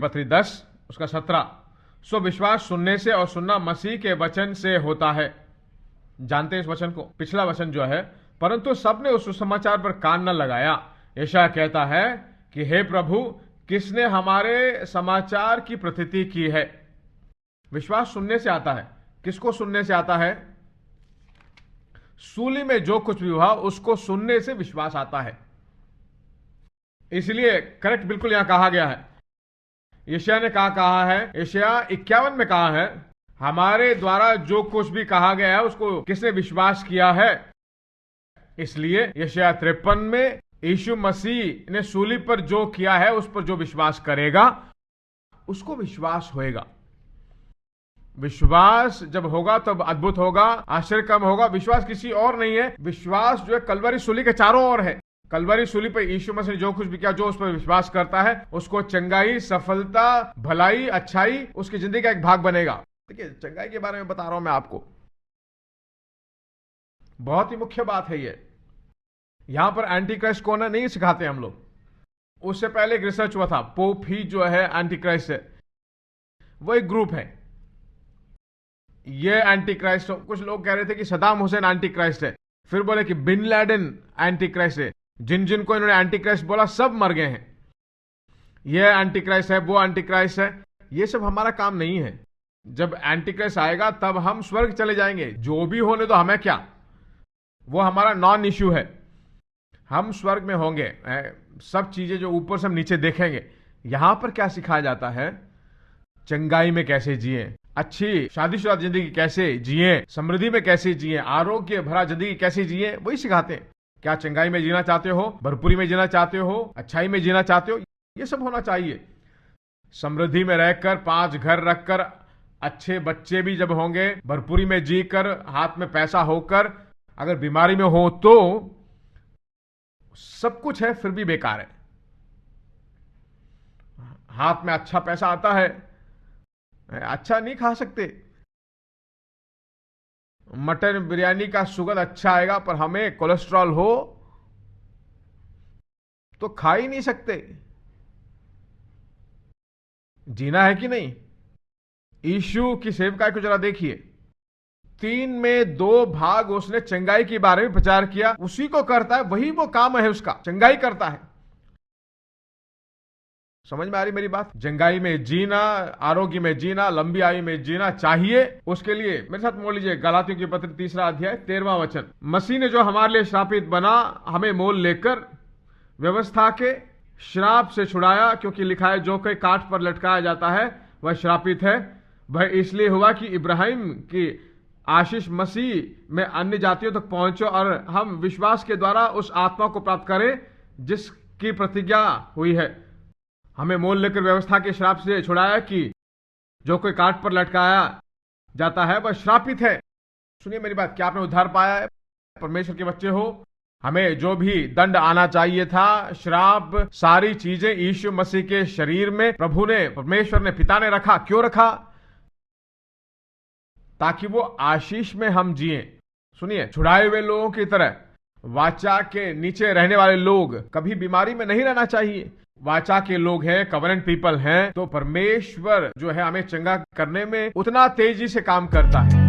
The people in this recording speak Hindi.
पत्री 10 उसका 17। सो विश्वास सुनने से और सुनना मसीह के वचन से होता है। जानते हैं इस वचन को, पिछला वचन जो है, परंतु सबने उस सुसमाचार पर कान न लगाया। यशायाह कहता है कि हे प्रभु, किसने हमारे समाचार की प्रतीति की है। विश्वास सुनने से आता है। किसको सुनने से आता है? सूली में जो कुछ भी हुआ उसको सुनने से विश्वास आता है। इसलिए करेक्ट बिल्कुल यहां कहा गया है। यशायाह ने कहा है, यशायाह 51 में कहा है, हमारे द्वारा जो कुछ भी कहा गया है उसको किसने विश्वास किया है। इसलिए यशायाह 53 में यीशु मसीह ने सूली पर जो किया है उस पर जो विश्वास करेगा उसको विश्वास होएगा। विश्वास जब होगा तब अद्भुत होगा, आश्चर्य कम होगा। विश्वास किसी और नहीं है, विश्वास जो है कलवरी सूली के चारों ओर है। कलवरी सूली पर यीशु मसीह ने जो कुछ भी किया, जो उस पर विश्वास करता है उसको चंगाई, सफलता, भलाई, अच्छाई उसकी जिंदगी का एक भाग बनेगा। देखिए, चंगाई के बारे में बता रहा हूं मैं आपको, बहुत ही मुख्य बात है ये। यहां पर एंटी क्राइस्ट कौन है नहीं सिखाते हम लोग। उससे पहले एक रिसर्च हुआ था, पोप ही जो है एंटी क्राइस्ट है। वो एक ग्रुप है, ये एंटी क्राइस्ट। कुछ लोग कह रहे थे कि सदाम हुसैन एंटी क्राइस्ट है, फिर बोले कि बिन लैडेन एंटी क्राइस्ट है। जिन जिन को इन्होंने एंटी क्राइस्ट बोला सब मर गए हैं। ये एंटी क्राइस्ट है, वो एंटी क्राइस्ट है। ये सब हमारा काम नहीं है। जब एंटी क्राइस्ट आएगा तब हम स्वर्ग चले जाएंगे। जो भी होने तो हमें क्या, वो हमारा नॉन इश्यू है। हम स्वर्ग में होंगे, सब चीजें जो ऊपर से हम नीचे देखेंगे। यहां पर क्या सिखाया जाता है? चंगाई में कैसे जिए, अच्छी शादीशुदा जिंदगी कैसे जिए, समृद्धि में कैसे जिए, आरोग्य भरा जिंदगी कैसे जिए, वही सिखाते हैं। क्या चंगाई में जीना चाहते हो, भरपूरी में जीना चाहते हो, अच्छाई में जीना चाहते हो? ये सब होना चाहिए। समृद्धि में रहकर, 5 घर रखकर, अच्छे बच्चे भी जब होंगे, भरपूरी में जीकर, हाथ में पैसा होकर, अगर बीमारी में हो तो सब कुछ है फिर भी बेकार है। हाथ में अच्छा पैसा आता है, अच्छा नहीं खा सकते। मटन बिरयानी का सुगंध अच्छा आएगा, पर हमें कोलेस्ट्रॉल हो तो खा ही नहीं सकते। जीना है कि नहीं? यीशु की सेवकाई को जरा देखिए, 3 में 2 भाग उसने चंगाई के बारे में प्रचार किया। उसी को करता है, वही वो काम है उसका, चंगाई करता है। समझ में आ रही मेरी बात? चंगाई में जीना, आरोग्य में जीना, लंबी आयु में जीना चाहिए। उसके लिए मेरे साथ मोल लीजिए गलातियों की पत्र 3 अध्याय 13वां वचन। मसीह ने जो हमारे लिए श्रापित बना, हमें मोल लेकर व्यवस्था के श्राप से छुड़ाया, क्योंकि लिखा है जो कोई काठ पर लटकाया जाता है वह श्रापित है। वह इसलिए हुआ कि इब्राहिम की आशीष मसीह में अन्य जातियों तक पहुंचो और हम विश्वास के द्वारा उस आत्मा को प्राप्त करें जिसकी प्रतिज्ञा हुई है। हमें मोल लेकर व्यवस्था के श्राप से छुड़ाया कि जो कोई काठ पर लटकाया जाता है वह श्रापित है। सुनिए मेरी बात, क्या आपने उद्धार पाया है? परमेश्वर के बच्चे हो। हमें जो भी दंड आना चाहिए था, श्राप, सारी चीजें यीशु मसीह के शरीर में प्रभु ने, परमेश्वर ने, पिता ने रखा। क्यों रखा? ताकि वो आशीष में हम जिए। सुनिए, छुड़ाए हुए लोगों की तरह वाचा के नीचे रहने वाले लोग कभी बीमारी में नहीं रहना चाहिए। वाचा के लोग हैं, कवरेंट पीपल हैं, तो परमेश्वर जो है हमें चंगा करने में उतना तेजी से काम करता है।